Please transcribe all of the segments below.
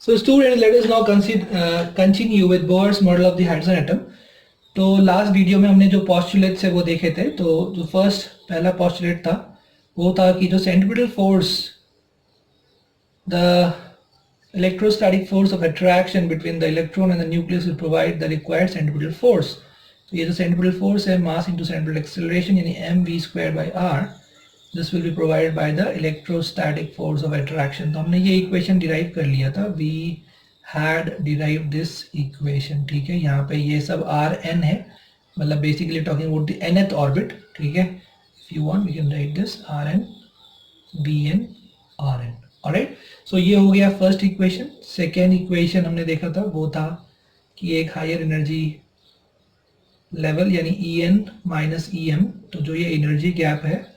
So students, let us now continue with Bohr's model of the hydrogen atom. तो last video में हमने जो postulates है वो देखे थे। तो जो पहला पॉस्टुलेट था वो था कि जो centripetal force, the electrostatic force of attraction between the electron and the nucleus will provide the required centripetal force. तो ये जो सेंट्रीपिटल फोर्स है, मास इंटू सेंट्रीपिटल एक्सेलरेशन यानी mv²/r, this will be provided by the electrostatic force of attraction. तो हमने ये equation derive कर लिया था, we had derive this equation. ठीक है, यहाँ पे ये सब Rn है, मतलब basically talking about the nth orbit. ठीक है, if you want we can write this Rn Bn Rn। Alright, so ये हो गया फर्स्ट इक्वेशन। सेकेंड इक्वेशन हमने देखा था वो था कि एक हायर एनर्जी लेवल यानी En माइनस Em, तो जो ये एनर्जी गैप है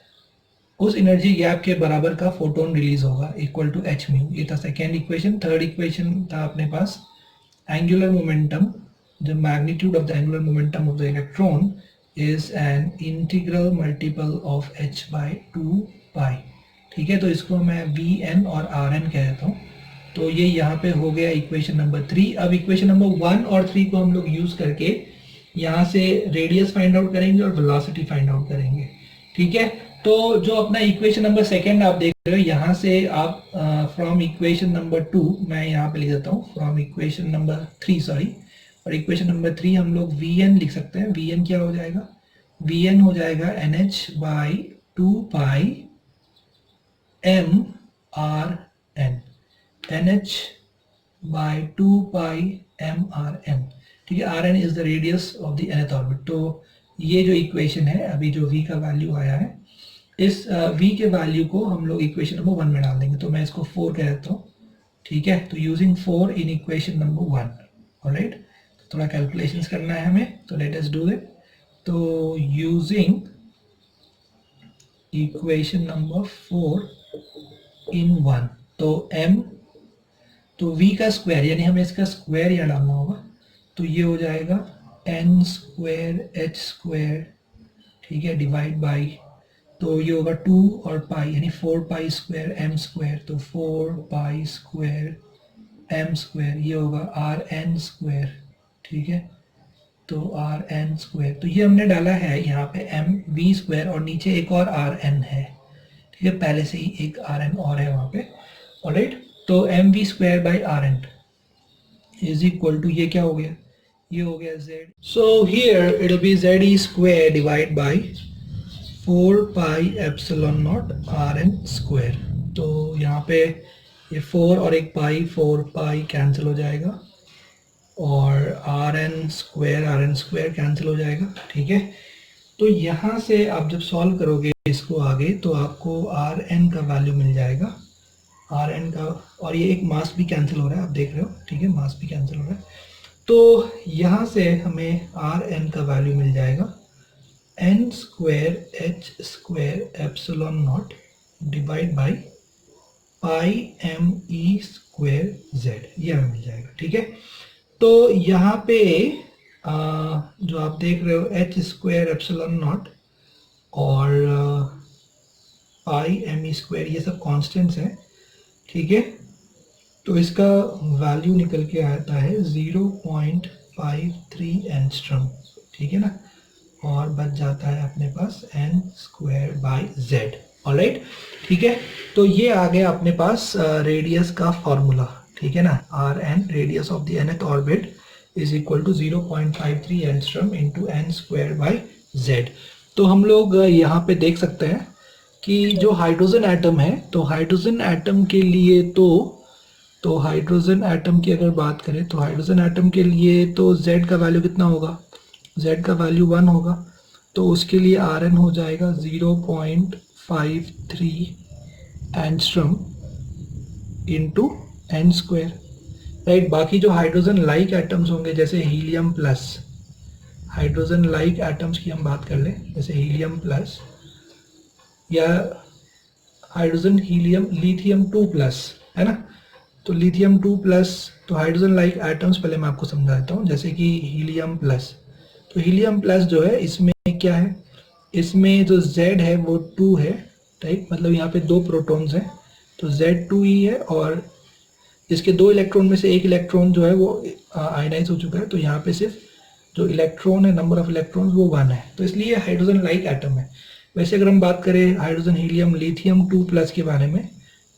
उस एनर्जी गैप के बराबर का फोटोन रिलीज होगा इक्वल टू h म्यू। ये था सेकेंड इक्वेशन। थर्ड इक्वेशन था अपने पास angular momentum, the magnitude of the angular momentum of the electron is an integral multiple of h/2π। ठीक है, तो इसको मैं Vn और Rn कह देता हूँ। तो ये यहाँ पे हो गया इक्वेशन नंबर 3। अब इक्वेशन नंबर 1 और 3 को हम लोग यूज करके यहाँ से रेडियस फाइंड आउट करेंगे और वेलोसिटी फाइंड आउट करेंगे। ठीक है, तो जो अपना इक्वेशन नंबर सेकेंड आप देख रहे हो, यहाँ से आप फ्रॉम इक्वेशन नंबर 2, मैं यहाँ पे लिख देता हूँ फ्रॉम इक्वेशन नंबर 3, सॉरी, और इक्वेशन नंबर 3 हम लोग Vn लिख सकते हैं। Vn क्या हो जाएगा? Vn हो जाएगा nh/2π mRn, nh/2π mRn। ठीक है, Rn is the radius of the nth orbit. तो ये जो इक्वेशन है, अभी जो v का वैल्यू आया है, इस v के वैल्यू को हम लोग इक्वेशन नंबर 1 में डाल देंगे। तो मैं इसको 4 कह देता हूँ। ठीक है, तो using 4 in equation number 1। Alright, तो थोड़ा कैलकुलेशंस करना है हमें, तो लेट अस डू इट। तो यूजिंग इक्वेशन नंबर 4 इन 1, तो m, तो v का स्क्वायर यानी हमें इसका स्क्वायर यहाँ डालना होगा, तो ये हो जाएगा n²h²। ठीक है, डिवाइड बाई, तो ये होगा 2 और पाई यानी 4π² m², तो 4π² m², ये होगा Rn²। ठीक है, तो Rn², तो ये हमने डाला है यहाँ पे mv² और नीचे एक और Rn है। ठीक है, पहले से ही एक Rn और है वहाँ पे। ऑलराइट, तो mv²/Rn इज इक्वल टू, ये क्या हो गया? ये हो गया z। So here it will be ze² divide by 4πε0 Rn²। तो यहाँ पे ये 4 और एक पाई, 4π कैंसिल हो जाएगा और Rn² कैंसिल हो जाएगा। ठीक है, तो यहाँ से आप जब सॉल्व करोगे इसको आगे, तो आपको Rn का वैल्यू मिल जाएगा, Rn का, और ये एक मास भी कैंसिल हो रहा है, आप देख रहे हो। ठीक है, मास भी कैंसिल हो रहा है, तो यहाँ से हमें Rn का वैल्यू मिल जाएगा n²h²ε0 डिवाइड बाई πme²z, ये हमें मिल जाएगा। ठीक है, तो यहाँ पे जो आप देख रहे हो h²ε0 और πme², ये सब कांस्टेंट्स हैं। ठीक है, तो इसका वैल्यू निकल के आता है 0.53 एंगस्ट्रॉम। ठीक है ना, और बच जाता है अपने पास n²/z। ऑलराइट, ठीक है, तो ये आ गया अपने पास रेडियस का फॉर्मूला। ठीक है ना, Rn, radius of the nth orbit, is equal to 0.53 angstrom into n²/z। तो हम लोग यहाँ पे देख सकते हैं कि जो हाइड्रोजन एटम है, तो हाइड्रोजन एटम के लिए तो हाइड्रोजन एटम की अगर बात करें, तो हाइड्रोजन एटम के लिए तो z का वैल्यू कितना होगा? z का वैल्यू 1 होगा, तो उसके लिए Rn हो जाएगा 0.53 एंगस्ट्रॉम इंटू n²। राइट, बाकी जो हाइड्रोजन लाइक एटम्स होंगे, जैसे helium plus, hydrogen like atoms की हम बात कर लें, जैसे हीलियम प्लस या हाइड्रोजन हीलियम लिथियम 2+, है ना, तो लिथियम 2+, तो हाइड्रोजन लाइक एटम्स पहले मैं आपको समझा देता हूँ। जैसे कि हीलियम प्लस, तो हीलियम प्लस जो है, इसमें क्या है, इसमें जो Z है वो 2 है। राइट, मतलब यहाँ पे 2 प्रोटॉन्स हैं, तो Z 2 ही है और इसके 2 इलेक्ट्रॉन में से एक इलेक्ट्रॉन जो है वो आयनाइज हो चुका है, तो यहाँ पे सिर्फ जो इलेक्ट्रॉन है, नंबर ऑफ इलेक्ट्रॉन्स वो 1 है, तो इसलिए हाइड्रोजन लाइक एटम है। वैसे अगर हम बात करें हाइड्रोजन हीलियम लिथियम 2+ के बारे में,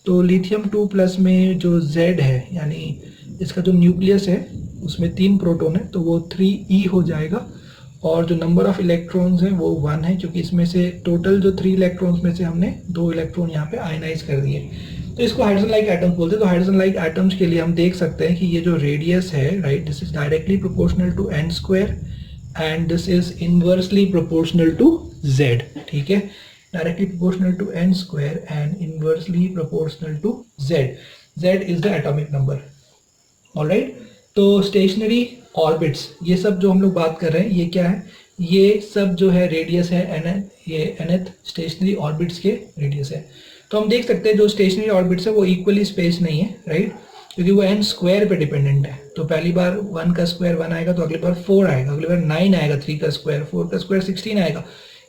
तो लिथियम 2+ में जो Z है, यानी इसका जो न्यूक्लियस है उसमें 3 प्रोटॉन है, तो वो 3e हो जाएगा, और जो नंबर ऑफ इलेक्ट्रॉन्स हैं वो 1 है, क्योंकि इसमें से टोटल जो 3 इलेक्ट्रॉन्स में से हमने 2 इलेक्ट्रॉन यहाँ पे आयनाइज कर दिए, तो इसको हाइड्रोजन लाइक एटम्स बोलते हैं। तो हाइड्रोजन लाइक एटम्स के लिए हम देख सकते हैं कि ये जो रेडियस है, right, this is directly proportional to n² and this is inversely proportional to z, ठीक है, directly proportional to n² and inversely proportional to z। z is the atomic number, alright. तो स्टेशनरी ऑर्बिट्स, ये सब जो हम लोग बात कर रहे हैं, ये क्या है, ये सब जो है रेडियस है n, ये nth स्टेशनरी ऑर्बिट्स के रेडियस है। तो हम देख सकते हैं जो स्टेशनरी ऑर्बिट्स है वो इक्वली स्पेस नहीं है, राइट, क्योंकि वो n² पे डिपेंडेंट है। तो पहली बार 1 का स्क्वायर 1 आएगा, तो अगली बार 4 आएगा, अगली बार 9 आएगा, 3 का स्क्वायर, 4 का स्क्वायर 16 आएगा,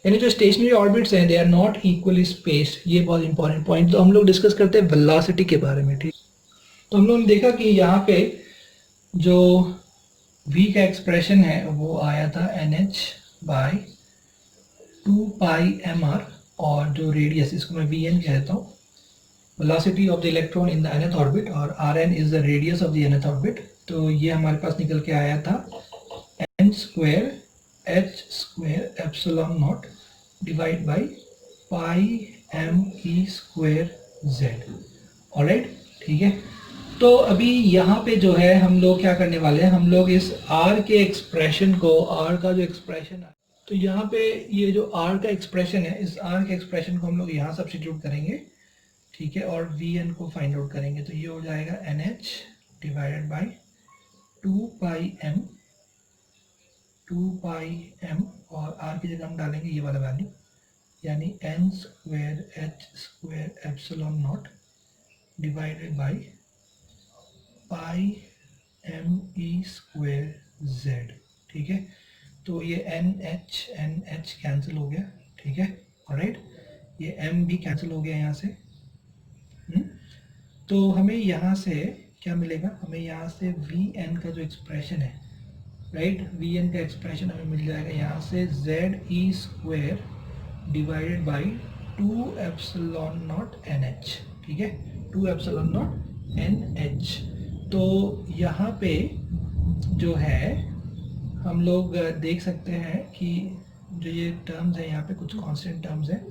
यानी जो स्टेशनरी ऑर्बिट्स हैं they are not equally spaced. ये बहुत इंपॉर्टेंट पॉइंट। तो हम लोग डिस्कस करते हैं वेलोसिटी के बारे में, ठीक। तो हम लोगों ने देखा कि यहाँ पे जो v का एक्सप्रेशन है वो आया था NH/2πmr, और जो रेडियस, इसको मैं Vn कहता हूँ, velocity of the electron in the nth orbit, और Rn is the radius of the nth orbit. तो ये हमारे पास निकल के आया था n² h² epsilon not divide by πme² z, alright, ठीक है। तो अभी यहाँ पे जो है हम लोग क्या करने वाले हैं, हम लोग इस r के एक्सप्रेशन को, r का जो एक्सप्रेशन है, तो यहाँ पे ये जो r का एक्सप्रेशन है, इस r के एक्सप्रेशन को हम लोग यहाँ सब्स्टिट्यूट करेंगे, ठीक है, और Vn को फाइंड आउट करेंगे। तो ये हो जाएगा NH डिवाइडेड बाई 2πm, और r की जगह हम डालेंगे ये वाला वैल्यू, यानी n² h² epsilon not divided by πme² z, ठीक है। तो ये NH कैंसिल हो गया, ठीक है, ऑलराइट, ये m भी कैंसिल हो गया यहाँ से। तो हमें यहाँ से क्या मिलेगा, हमें यहाँ से Vn का जो एक्सप्रेशन है, राइट, Vn का एक्सप्रेशन हमें मिल जाएगा यहाँ से ze² divided by 2 epsilon not NH, ठीक है, 2 एप्सिलॉन नॉट NH। तो यहाँ पे जो है हम लोग देख सकते हैं कि जो ये टर्म्स है यहाँ पे कुछ कांस्टेंट टर्म्स हैं,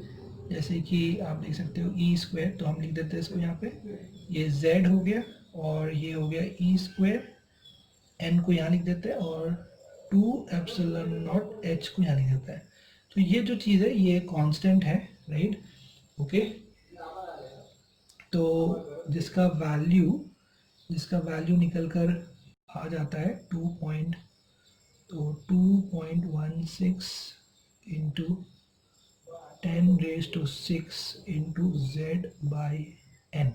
जैसे कि आप देख सकते हो e², तो हम लिख देते हैं इसको यहाँ पे, ये z हो गया, और ये हो गया e², n को यहाँ लिख देते हैं, और 2 एप्सिलॉन नॉट h को यहाँ लिख देते हैं। तो ये जो चीज़ है ये कांस्टेंट है, राइट, ओके। तो जिसका वैल्यू निकल कर आ जाता है 2.16 इंटू 10⁻⁶ इंटू z/n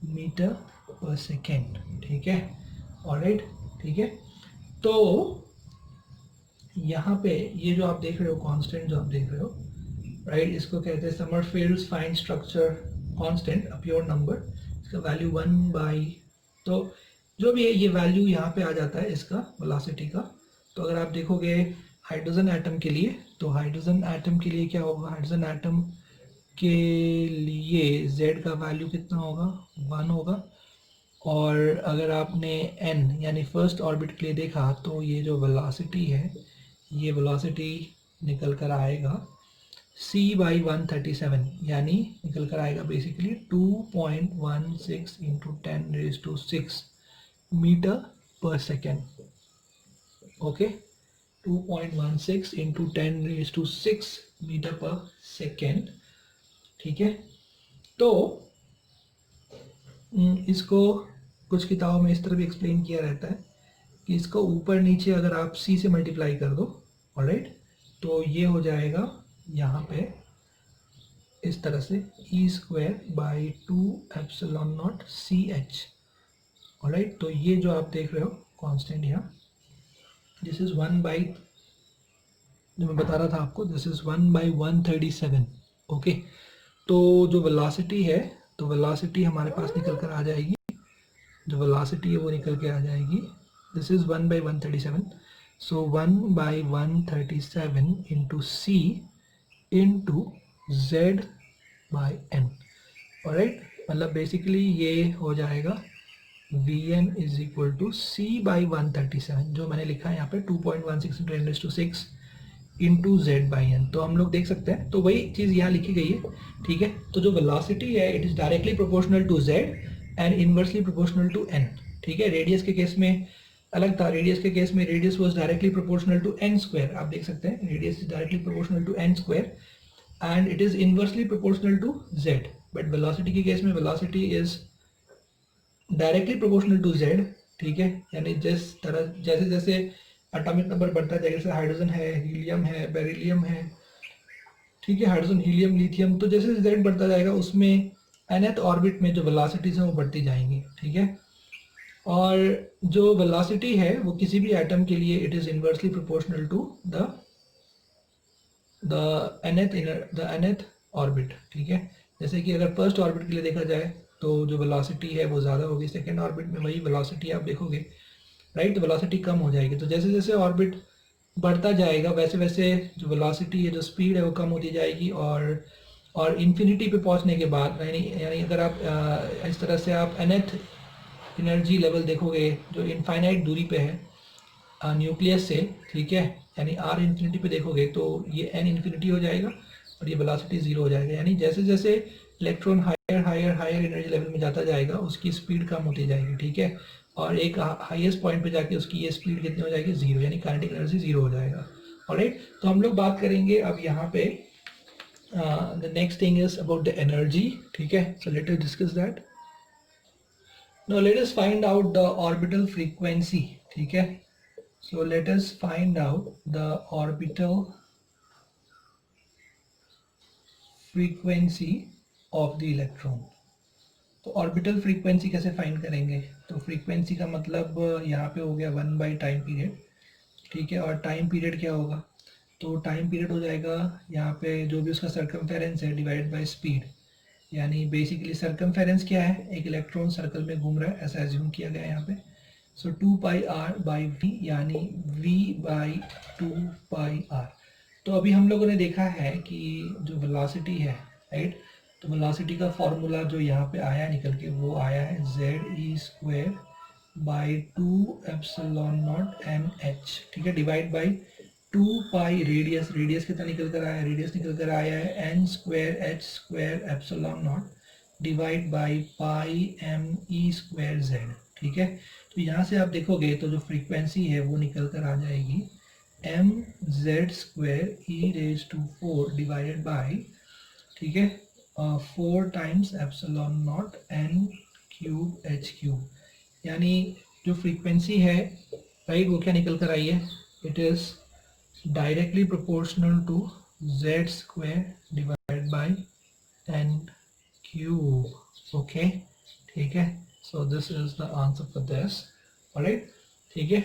मीटर पर सेकेंड, ठीक है, ऑलराइट, ठीक है। तो यहाँ पे ये जो आप देख रहे हो कांस्टेंट, जो आप देख रहे हो, राइट, इसको कहते हैं Sommerfeld's fine structure constant, a pure number, इसका वैल्यू 1/, तो जो भी है ये वैल्यू यहाँ पे आ जाता है इसका वेलोसिटी का। तो अगर आप देखोगे हाइड्रोजन एटम के लिए, तो हाइड्रोजन एटम के लिए क्या होगा, हाइड्रोजन एटम के लिए z का वैल्यू कितना होगा, 1 होगा, और अगर आपने n यानी फर्स्ट ऑर्बिट के लिए देखा, तो ये जो वेलोसिटी है, ये वेलोसिटी निकल कर आएगा c/137, यानी निकल कर आएगा बेसिकली 2.16 इंटू 10⁻⁶ मीटर पर सेकेंड, ओके, 2.16 इंटू 10⁻⁶ मीटर पर सेकेंड, ठीक है। तो इसको कुछ किताबों में इस तरह भी एक्सप्लेन किया रहता है कि इसको ऊपर नीचे अगर आप c से मल्टीप्लाई कर दो, ऑलराइट, तो ये हो जाएगा यहाँ पे इस तरह से e² 2 epsilon not CH, alright. तो ये जो आप देख रहे हो कांस्टेंट यहाँ, दिस इज 1/, जो मैं बता रहा था आपको, दिस इज 1/137, ओके। तो जो वेलोसिटी है, तो वेलोसिटी हमारे पास निकल कर आ जाएगी जो वेलोसिटी है वो निकल के आ जाएगी, this is 1/137, so 1/137 into c into z by n. Alright, मतलब बेसिकली ये हो जाएगा Vn is equal to c by 137, जो मैंने लिखा है यहाँ पे 2.16 into 10⁶ into z by n. तो हम लोग देख सकते हैं, तो वही चीज़ यहाँ लिखी गई है, ठीक है। तो जो वेलोसिटी है it is directly proportional to z and inversely proportional to n, ठीक है। रेडियस के केस में अलग था, रेडियस के केस में radius was directly proportional to n square, आप देख सकते हैं radius is directly proportional to n square and it is inversely proportional to z. But velocity के केस में velocity is directly proportional to z, ठीक है। यानी जिस तरह जैसे जैसे एटॉमिक नंबर बढ़ता है, जैसे हाइड्रोजन है, हीलियम है, बेरिलियम है, ठीक है, हाइड्रोजन, हीलियम, लिथियम, तो जैसे जेड बढ़ता जाएगा उसमें nth ऑर्बिट में जो वेलोसिटीज हैं वो बढ़ती जाएंगी, ठीक है। और जो वेलोसिटी है वो किसी भी एटम के लिए it is inversely proportional to the nth orbit, ठीक है। जैसे कि अगर फर्स्ट ऑर्बिट के लिए देखा जाए तो जो वेलोसिटी है वो ज़्यादा होगी, सेकेंड ऑर्बिट में वही वेलोसिटी आप देखोगे, राइट, तो वेलोसिटी कम हो जाएगी। तो जैसे जैसे ऑर्बिट बढ़ता जाएगा वैसे वैसे जो वेलोसिटी है, जो स्पीड है वो कम होती जाएगी और इन्फिनिटी पे पहुंचने के बाद यानी यानी अगर आप इस तरह से आप nth एनर्जी लेवल देखोगे जो इनफाइनाइट दूरी पे है न्यूक्लियस से, ठीक है, यानी आर इन्फिनिटी पे देखोगे तो ये एन इन्फिनिटी हो जाएगा और ये वेलोसिटी ज़ीरो हो जाएगा। यानी जैसे जैसे electron higher higher higher energy level में जाता जाएगा उसकी स्पीड कम होती जाएगी, ठीक है। और एक हाईएस्ट पॉइंट पे जाके उसकी ये स्पीड कितनी हो जाएगी, जीरो, यानी काइनेटिक एनर्जी जीरो हो जाएगा। ऑलराइट, तो हम लोग बात करेंगे अब यहाँ पे the next thing is about the energy, ठीक है। So let us discuss that. Now let us find out the orbital frequency, ठीक है। So let us find out the orbital frequency of the electron. तो orbital frequency कैसे find करेंगे, तो frequency का मतलब यहाँ पे हो गया 1 बाई टाइम पीरियड, ठीक है। और टाइम पीरियड क्या होगा, तो टाइम पीरियड हो जाएगा यहाँ पे जो भी उसका सर्कमफेरेंस है डिवाइडेड बाय स्पीड। यानी बेसिकली सर्कमफेरेंस क्या है, एक इलेक्ट्रॉन सर्कल में घूम रहा है ऐसा एज्यूम किया गया है यहाँ पे। सो 2 पाई आर बाई वी, यानी v बाई 2 पाई आर। तो अभी हम लोगों ने देखा है कि जो वेलोसिटी है, राइट, तो वेलोसिटी का फॉर्मूला जो यहाँ पे आया निकल के वो आया है ze² by 2 epsilon not an H, ठीक है, divide by 2 pi radius, radius कितना निकल कर आया है, रेडियस निकल कर आया है n² epsilon not divide by pi me²z, ठीक है। तो यहाँ से आप देखोगे तो जो फ्रीक्वेंसी है वो निकल कर आ जाएगी mz² e⁴ डिवाइडेड बाई, ठीक है, 4 टाइम्स एप्सिलॉन नॉट n³ यानी जो फ्रीक्वेंसी है, राइट, वो क्या निकल कर आई है, it is directly proportional to z² divided by n³, okay, ठीक है। So this is the answer for this, alright, ठीक है।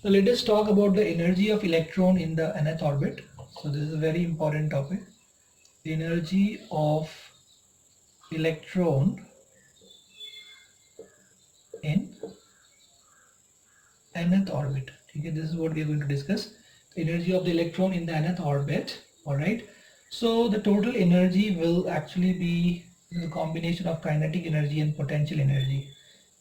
So let us talk about the energy of electron in the nth orbit. So this is a very important topic. The energy of electron in nth orbit, ठीक है, this is what we are going to discuss. The energy of the electron in the nth orbit, alright. So the total energy will actually be the combination of kinetic energy and potential energy.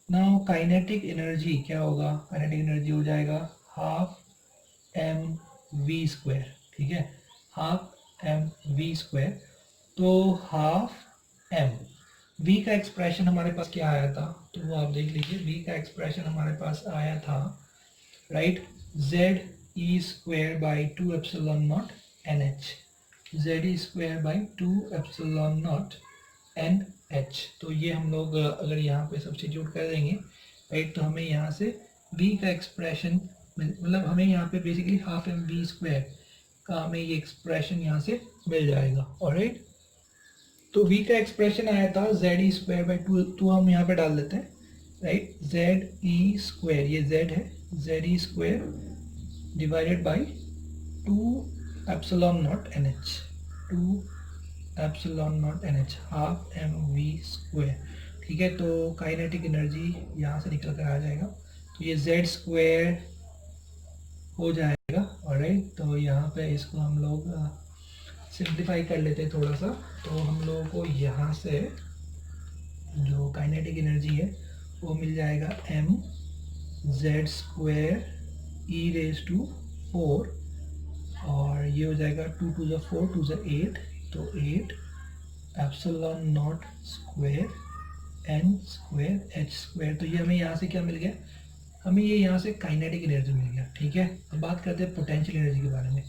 Now kinetic energy क्या होगा, kinetic energy हो जाएगा half mv², ठीक है, half mv²। तो half m, v का expression हमारे पास क्या आया था, तो वो आप देख लीजिए, v का एक्सप्रेशन हमारे पास आया था, right, ze² by 2 epsilon not nh, ze² by 2 epsilon not NH। तो ये हम लोग अगर यहाँ पे सब्स्टिट्यूट कर देंगे, राइट, तो हमें यहाँ से v का एक्सप्रेशन मतलब हमें यहाँ पे बेसिकली हाफ mv² का हमें ये एक्सप्रेशन यहाँ से मिल जाएगा, ऑलराइट। तो v का एक्सप्रेशन आया था ze² बाई 2, तो हम यहाँ पे डाल देते हैं, राइट, ze², ये z है, ze² divided by 2 epsilon not NH, 2 epsilon not NH, half mv², ठीक है। तो काइनेटिक एनर्जी यहाँ से निकल कर आ जाएगा, तो ये z स्क्वायर हो जाएगा। ऑलराइट, तो यहाँ पे इसको हम लोग सिंप्लीफाई कर लेते हैं थोड़ा सा। तो हम लोगों को यहाँ से जो काइनेटिक एनर्जी है वो मिल जाएगा m z square e raise to 4, और ये हो जाएगा 2 टू ज़ 4 2 ज़ 8, तो 8 epsilon not square n square h square. तो ये हमें यहाँ से क्या मिल गया, हमें ये यहाँ से काइनेटिक एनर्जी मिल गया। ठीक है, अब बात करते हैं पोटेंशियल एनर्जी के बारे में।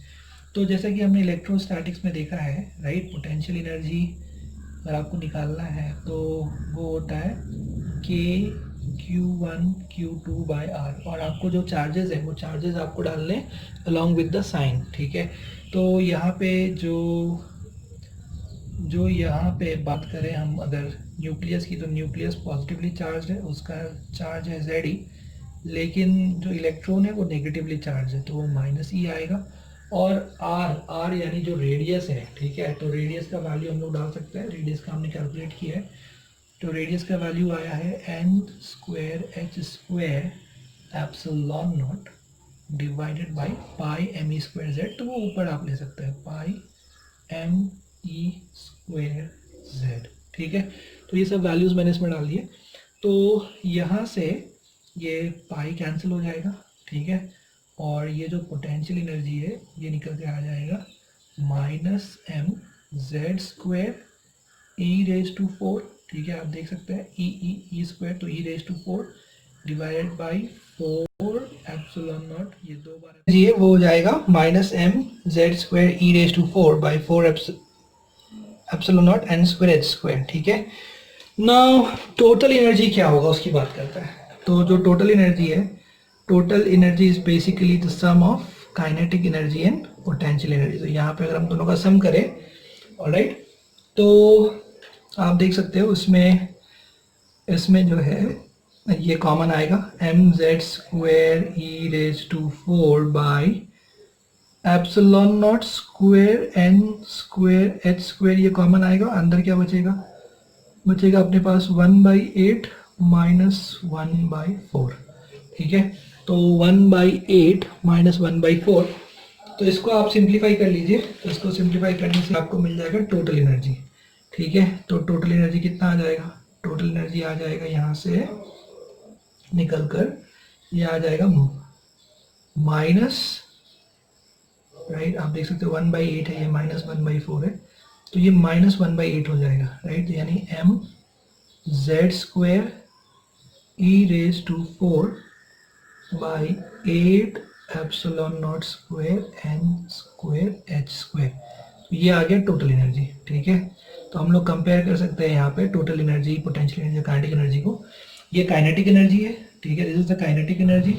तो जैसा कि हमने इलेक्ट्रोस्टैटिक्स में देखा है, राइट, पोटेंशियल एनर्जी अगर आपको निकालना है तो वो होता है k q1 q2 bye r, और आपको जो चार्जेस है वो चार्जेस आपको डालने अलॉन्ग विद द साइन। ठीक है, तो यहाँ पे जो यहाँ पे बात करें हम अगर न्यूक्लियस की, तो न्यूक्लियस पॉजिटिवली चार्ज है, उसका चार्ज है Ze, लेकिन जो इलेक्ट्रॉन है वो नेगेटिवली चार्ज है, तो वो -e आएगा। और r यानी जो रेडियस है, ठीक है, तो रेडियस का वैल्यू हम लोग डाल सकते हैं। रेडियस का हमने कैलकुलेट किया है, तो रेडियस का वैल्यू आया है n square h square epsilon not divided by pi m e square z। तो वो ऊपर आप ले सकते हैं पाई m e स्क्वायर z। ठीक है, तो ये सब वैल्यूज़ मैंने इसमें डाल दिए। तो यहाँ से ये पाई कैंसिल हो जाएगा। ठीक है, और ये जो पोटेंशियल एनर्जी है ये निकल के आ जाएगा -m z square e raise to 4। ठीक है, आप देख सकते हैं ई स्क्वायर, तो e raise to 4 divided by 4 epsilon naught, ये दो बार ये वो हो जाएगा -m z square e raise to 4 by 4 epsilon naught n square h square. ठीक है, नाउ टोटल एनर्जी क्या होगा उसकी बात करते हैं। तो जो टोटल एनर्जी है, total energy is basically the sum of kinetic energy and potential energy. तो यहाँ पे अगर हम दोनों का सम करें, ऑलराइट, तो आप देख सकते हो इसमें जो है ये कॉमन आएगा mz square e raise to 4 by epsilon not square n square h square, ये कॉमन आएगा। अंदर क्या बचेगा अपने पास 1/8 माइनस 1/4। ठीक है, तो 1/8 माइनस 1/4, तो इसको आप सिंप्लीफाई कर लीजिए। तो इसको सिंप्लीफाई करने से आपको मिल जाएगा टोटल एनर्जी। ठीक है, तो टोटल एनर्जी कितना आ जाएगा, टोटल एनर्जी आ जाएगा यहाँ से निकल कर ये आ जाएगा माइनस, राइट, आप देख सकते हो 1/8 है, ये -1/4 है, तो ये -1/8 हो जाएगा। राइट, यानी m z square e raise to 4 by 8 epsilon not square n square h square, तो ये आ गया टोटल एनर्जी। ठीक है, तो हम लोग कंपेयर कर सकते हैं यहाँ पे total energy, potential energy, kinetic energy को। ये काइनेटिक एनर्जी है। ठीक है, this is the kinetic energy,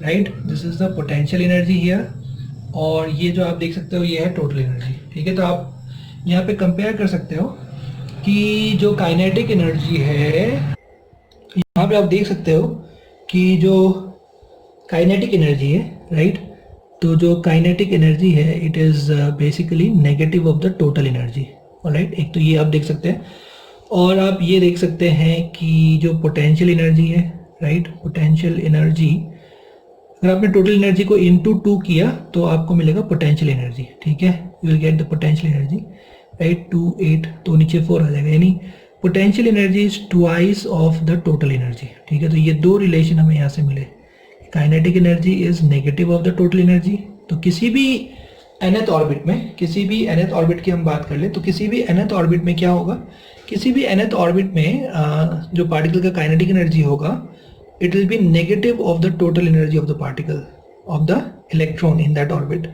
right, this is the potential energy here, और ये जो आप देख सकते हो ये है टोटल एनर्जी। ठीक है, तो आप यहाँ पे कंपेयर कर सकते हो कि जो काइनेटिक एनर्जी है, यहाँ पे आप देख सकते हो कि जो काइनेटिक एनर्जी है, राइट, तो जो काइनेटिक एनर्जी है it is basically negative of the total energy. Alright, एक तो ये आप देख सकते हैं, और आप ये देख सकते हैं कि जो पोटेंशियल एनर्जी है, राइट, पोटेंशियल एनर्जी अगर आपने टोटल एनर्जी को इनटू 2 किया तो आपको मिलेगा पोटेंशियल एनर्जी। ठीक है, you will get the potential energy, right, 2 8, तो नीचे 4 आ जाएगा, यानी potential energy is twice of the total energy. ठीक है, तो ये दो रिलेशन हमें यहाँ से मिले। Kinetic energy is negative of the total energy. तो किसी भी nth ऑर्बिट में, किसी भी nth ऑर्बिट की हम बात कर ले, तो किसी भी nth ऑर्बिट में क्या होगा, किसी भी nth ऑर्बिट में जो पार्टिकल का काइनेटिक एनर्जी होगा it will B negative of the total energy of the particle of the electron in that orbit.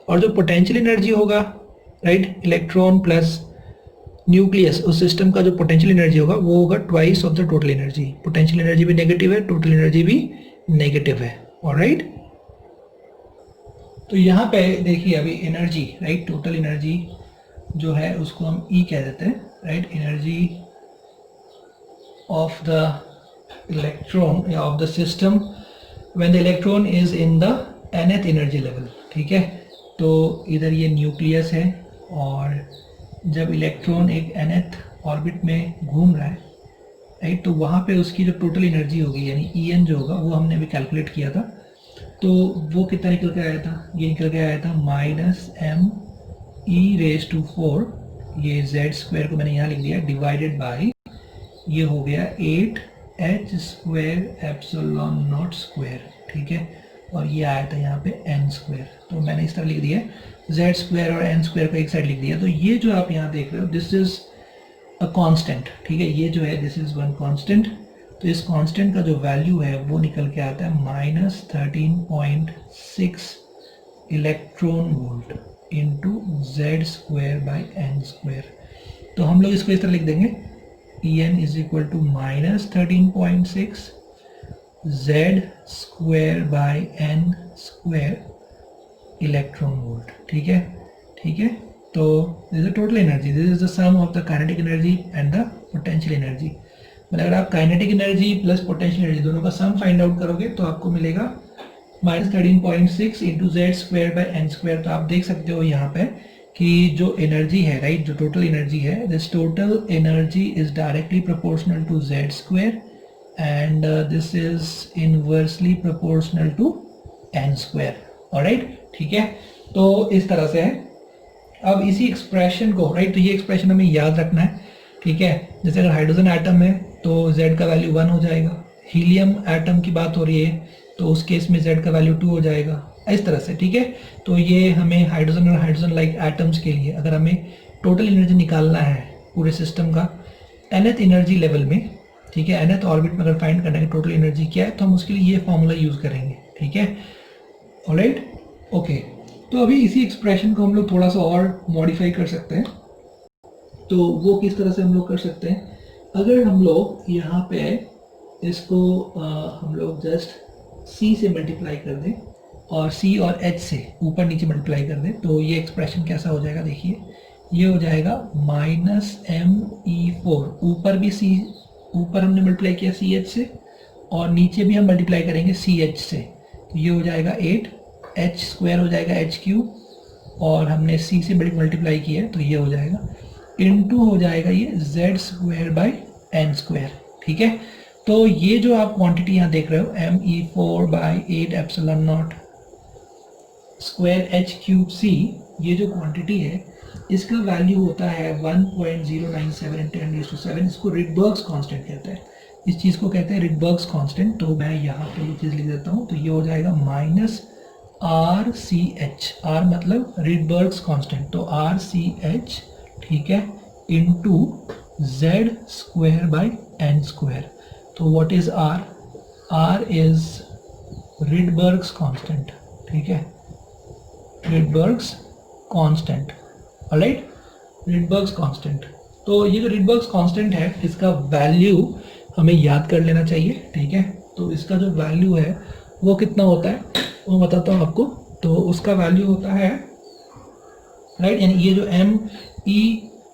और जो पोटेंशियल एनर्जी होगा, राइट, इलेक्ट्रॉन प्लस न्यूक्लियस, उस सिस्टम का जो पोटेंशियल एनर्जी होगा वो होगा twice of the total energy. Potential energy भी नेगेटिव है, टोटल एनर्जी भी नेगेटिव है। ऑलराइट, तो यहाँ पे देखिए अभी एनर्जी, राइट, टोटल एनर्जी जो है उसको हम ई कह देते हैं, right, energy of the electron या of the system when the electron is in the nth energy level. ठीक है, तो इधर ये न्यूक्लियस है, और जब इलेक्ट्रॉन एक nth ऑर्बिट में घूम रहा है, राइट। तो वहाँ पे उसकी जो टोटल एनर्जी होगी यानी En जो होगा वो हमने अभी कैलकुलेट किया था, तो वो कितना निकल के आया था, ये निकल के आया था -me⁴, ये z² को मैंने यहाँ लिख दिया, डिवाइडेड बाय ये हो गया 8h² ठीक है, और ये आया था यहाँ पे n², तो मैंने इस तरह लिख दिया z² और n² को एक साइड लिख दिया। तो ये जो आप यहाँ देख रहे हो दिस इज अ कांस्टेंट, ठीक है, ये जो है दिस इज वन कांस्टेंट। तो इस कांस्टेंट का जो वैल्यू है वो निकल के आता है -13.6 इलेक्ट्रॉन वोल्ट इंटू z²/n²। तो हम लोग इसको इस तरह लिख देंगे En is equal to -13.6 z²/n² electron volt, ठीक है, ठीक है। तो this is total energy, this is the sum of the kinetic energy and the potential energy. मतलब अगर आप kinetic energy plus potential energy दोनों का सम फाइंड आउट करोगे तो आपको मिलेगा -13.6 इंटू z²/n²। तो आप देख सकते हो यहाँ पे कि जो एनर्जी है, राइट, जो टोटल एनर्जी है, this total energy is directly proportional to z² and this is inversely proportional to n²। Alright, ठीक है, तो इस तरह से है। अब इसी एक्सप्रेशन को, राइट, तो ये एक्सप्रेशन हमें याद रखना है, ठीक है। जैसे अगर हाइड्रोजन एटम है तो z का वैल्यू 1 हो जाएगा, हीलियम एटम की बात हो रही है तो उस केस में z का वैल्यू 2 हो जाएगा, इस तरह से, ठीक है। तो ये हमें हाइड्रोजन और हाइड्रोजन लाइक एटम्स के लिए अगर हमें टोटल एनर्जी निकालना है पूरे सिस्टम का nth एनर्जी लेवल में, ठीक है, nth ऑर्बिट में अगर फाइंड करना है टोटल एनर्जी क्या है तो हम उसके लिए ये फॉर्मूला यूज़ करेंगे, ठीक है। Alright, okay. तो अभी इसी एक्सप्रेशन को हम लोग थोड़ा सा और मॉडिफाई कर सकते हैं। तो वो किस तरह से हम लोग कर सकते हैं, अगर हम लोग यहाँ पे इसको हम लोग जस्ट c से मल्टीप्लाई कर दें और c और h से ऊपर नीचे मल्टीप्लाई कर दें तो ये एक्सप्रेशन कैसा हो जाएगा, देखिए ये हो जाएगा -me⁴, ऊपर भी c, ऊपर हमने मल्टीप्लाई किया ch से और नीचे भी हम मल्टीप्लाई करेंगे ch से, तो ये हो जाएगा 8h² हो जाएगा h³ और हमने c से मल्टीप्लाई किया है तो ये हो जाएगा इनटू हो जाएगा ये z²/n², ठीक है। तो ये जो आप क्वांटिटी यहाँ देख रहे हो me⁴/8ε0² ये जो क्वांटिटी है इसका वैल्यू होता है 1.097 × 10⁻⁷। इसको रिडबर्ग्स कांस्टेंट कहते हैं, इस चीज़ को कहते हैं रिडबर्ग्स कांस्टेंट। तो मैं यहाँ पे ये चीज़ लिख देता हूँ, तो ये हो जाएगा -RCH, R मतलब रिडबर्ग्स कांस्टेंट, तो RCH, ठीक है, इंटू z²/n²। तो what is R? R is Rydberg's constant, ठीक है, Rydberg's constant, alright, Rydberg's constant. तो ये जो रिडबर्ग्स कांस्टेंट है इसका वैल्यू हमें याद कर लेना चाहिए, ठीक है। तो इसका जो वैल्यू है वो कितना होता है वो बताता हूँ आपको। तो उसका वैल्यू होता है, राइट, यानी ये जो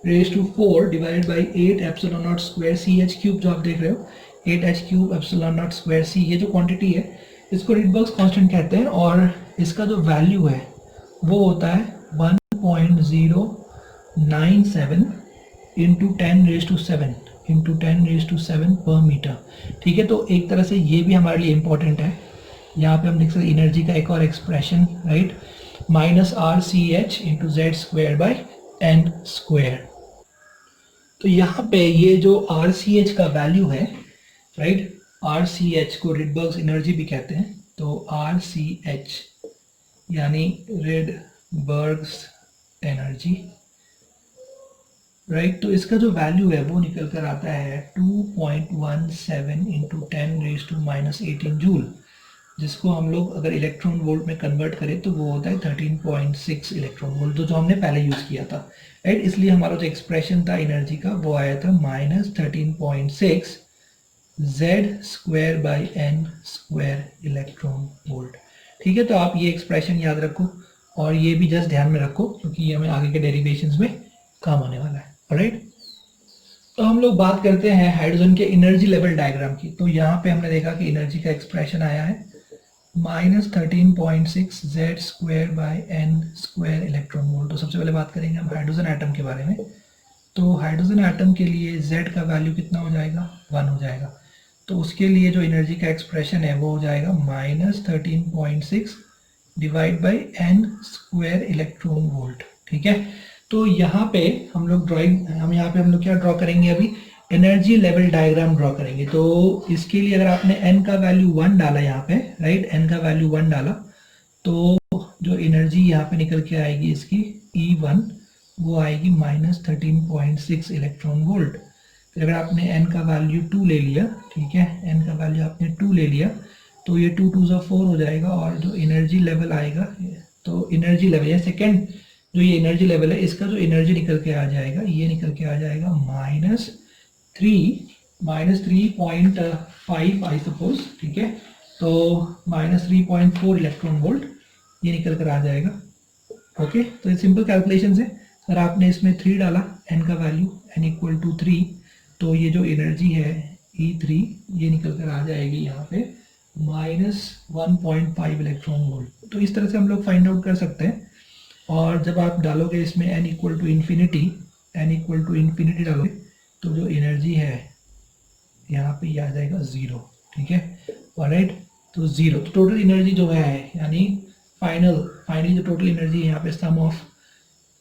me⁴ डिवाइडेड बाई 8ε0² CH³ जो आप देख रहे हो 8h³ ε0² ये जो क्वांटिटी है इसको रिडबर्ग्स कांस्टेंट कहते हैं और इसका जो वैल्यू है वो होता है 1.097 इंटू 10⁻⁷ पर मीटर, ठीक है। तो एक तरह से ये भी हमारे लिए इम्पोर्टेंट है। यहाँ पे हम लिख सकते एनर्जी का एक और expression, right, -RCH into z²/n²। तो यहाँ पे ये जो RCH का वैल्यू है, राइट, RCH को रिडबर्ग्स एनर्जी भी कहते हैं, तो RCH यानी रिडबर्ग्स एनर्जी, राइट, तो इसका जो वैल्यू है वो निकल कर आता है 2.17 इंटू 10⁻⁻18 जूल, जिसको हम लोग अगर इलेक्ट्रॉन वोल्ट में कन्वर्ट करें तो वो होता है 13.6 इलेक्ट्रॉन वोल्ट, जो हमने पहले यूज़ किया था, राइट। इसलिए हमारा जो एक्सप्रेशन था एनर्जी का वो आया था -13.6 z²/n² इलेक्ट्रॉन वोल्ट, ठीक है। तो आप ये एक्सप्रेशन याद रखो और ये भी जस्ट ध्यान में रखो क्योंकि ये हमें आगे के डेरिवेशंस में काम आने वाला है, ऑलराइट। तो हम लोग बात करते हैं हाइड्रोजन के एनर्जी लेवल डायग्राम की। तो यहाँ पे हमने देखा कि एनर्जी का एक्सप्रेशन आया है -13.6 z²/n² इलेक्ट्रॉन वोल्ट। तो सबसे पहले बात करेंगे हम हाइड्रोजन एटम के बारे में। तो हाइड्रोजन एटम के लिए z का वैल्यू कितना हो जाएगा, 1 हो जाएगा। तो उसके लिए जो एनर्जी का एक्सप्रेशन है वो हो जाएगा -13.6 divide by n square electron volt. ठीक है, तो यहाँ पे हम लोग यहाँ पे हम लोग क्या ड्रॉ करेंगे, अभी एनर्जी लेवल डायग्राम ड्रॉ करेंगे। तो इसके लिए अगर आपने n का वैल्यू 1 डाला यहाँ पे, राइट, n का वैल्यू 1 डाला, तो जो एनर्जी यहाँ पे निकल के आएगी इसकी E1 वो आएगी -13.6 इलेक्ट्रॉन वोल्ट। फिर अगर आपने n का वैल्यू 2 ले लिया, ठीक है, n का वैल्यू आपने 2 ले लिया, तो ये 2 2 4 हो जाएगा, और जो एनर्जी लेवल आएगा, तो एनर्जी लेवल या सेकेंड जो ये एनर्जी लेवल है इसका जो एनर्जी निकल के आ जाएगा, ये निकल के आ जाएगा -3.5 आई सपोज। ठीक है, तो -3.4 इलेक्ट्रॉन वोल्ट ये निकल कर आ जाएगा। ओके, तो ये सिंपल कैलकुलेशन है। अगर आपने इसमें 3 डाला n का वैल्यू, n इक्वल टू 3, तो ये जो एनर्जी है E3 ये निकल कर आ जाएगी यहाँ पे -1.5 इलेक्ट्रॉन वोल्ट। तो इस तरह से हम लोग फाइंड आउट कर सकते हैं। और जब आप डालोगे इसमें n इक्वल टू इन्फिनिटी डालोगे, तो जो एनर्जी है यहाँ पे ये आ जाएगा 0। ठीक है, ऑलराइट, तो 0। तो टोटल एनर्जी जो है, यानी फाइनली जो टोटल एनर्जी है यहाँ पे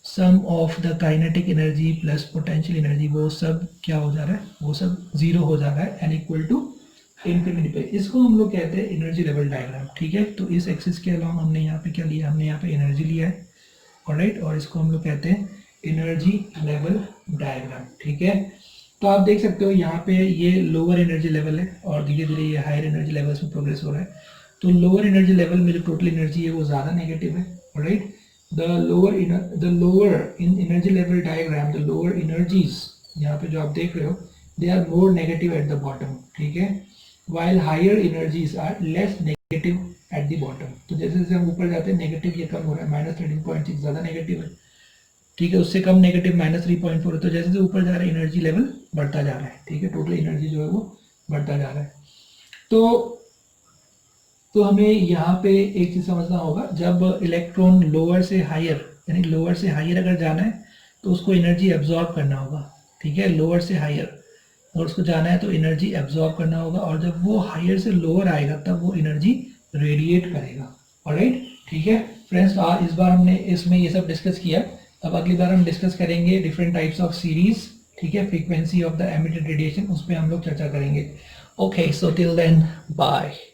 sum of the kinetic energy plus potential energy, वो सब क्या हो जा रहा है, वो सब 0 हो जा रहा है n इक्वल टू इन्फिनिटी पे। इसको हम लोग कहते हैं एनर्जी लेवल डायग्राम। ठीक है, तो इस एक्सिस के अलावा हमने यहाँ पे क्या लिया, हमने यहाँ पे एनर्जी लिया है, ऑलराइट, और इसको हम लोग कहते हैं एनर्जी लेवल डायग्राम। ठीक है, तो आप देख सकते हो यहाँ पे ये लोअर एनर्जी लेवल है और धीरे धीरे ये हायर एनर्जी लेवल्स में प्रोग्रेस हो रहा है। तो लोअर एनर्जी लेवल में जो टोटल एनर्जी है वो ज़्यादा नेगेटिव है, alright. The lower in energy level diagram, the lower energies यहाँ पे जो आप देख रहे हो, they are more negative at the bottom. ठीक है, while higher energies are less negative at the bottom। तो जैसे जैसे हम ऊपर जाते हैं नेगेटिव ये कम हो रहा है, -13.6 ज़्यादा नेगेटिव है, ठीक है, उससे कम नेगेटिव -3.4 है। तो जैसे जैसे ऊपर जा रहा है एनर्जी लेवल बढ़ता जा रहा है। ठीक है, टोटल एनर्जी जो है वो बढ़ता जा रहा है। तो हमें यहाँ पे एक चीज़ समझना होगा, जब इलेक्ट्रॉन लोअर से हायर, यानी लोअर से हायर अगर जाना है तो उसको एनर्जी एब्जॉर्ब करना होगा। ठीक है, लोअर से हायर और उसको जाना है तो एनर्जी एब्जॉर्ब करना होगा, और जब वो हायर से लोअर आएगा तब वो एनर्जी रेडिएट करेगा। ऑलराइट, ठीक है फ्रेंड्स, इस बार हमने इसमें ये सब डिस्कस किया। अब अगली बार हम डिस्कस करेंगे डिफरेंट टाइप्स ऑफ सीरीज, ठीक है, frequency of the emitted radiation, उस पर हम लोग चर्चा करेंगे। Okay, so till then bye.